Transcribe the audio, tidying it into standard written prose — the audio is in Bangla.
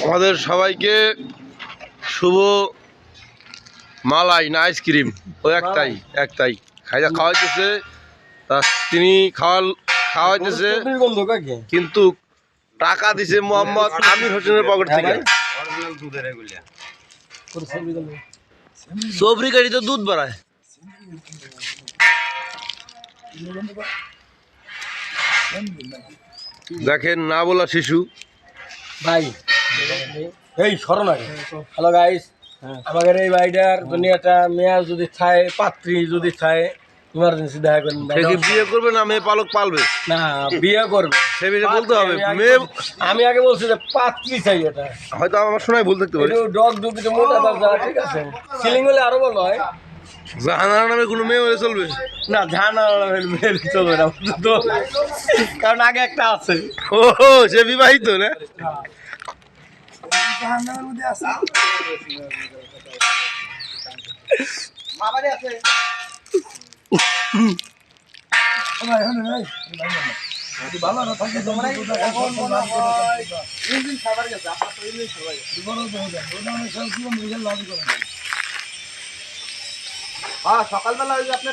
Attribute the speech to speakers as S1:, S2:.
S1: আমাদের সবাইকে শুভ মালাই না আইসক্রিম ও একটাই খাওয়াইতেছে। তা তিনি খাওয়াইতেছে কিন্তু টাকা দিছে মোহাম্মদ আমির হোসেনের পকেট থেকে। সবরি গাড়ি তো দুধ বাড়ায়। দেখেন না বলা শিশু
S2: ভাই এই স্মরণ আগে। হ্যালো গাইস, আমাদের এই বাড়িটার জন্য একটা মেয়ে যদি চায়, পাত্রী যদি চায়, ইমার্জেন্সি দেখা করেন।
S1: বিয়ে করবে না মেয়ে পালক পালবে?
S2: না, বিয়ে করবে
S1: সে বিষয়ে বলতে হবে। মেয়ে
S2: আমি আগে বলছি যে পাত্রী চাই। এটা
S1: হয়তো আমার শোনায় ভুল থাকতে পারে।
S2: ডগ ডুবিতে মোটা তাজা, ঠিক আছে। সিলিং হলে আরো ভালো হয়।
S1: জাহানারা নামে কোনো মেয়ে হলে চলবে
S2: না? জাহানারা মেয়ে চলবে না, কারণ আগে একটা আছে।
S1: ও সে বিবাহিত না?
S2: সকালবেলা আপনার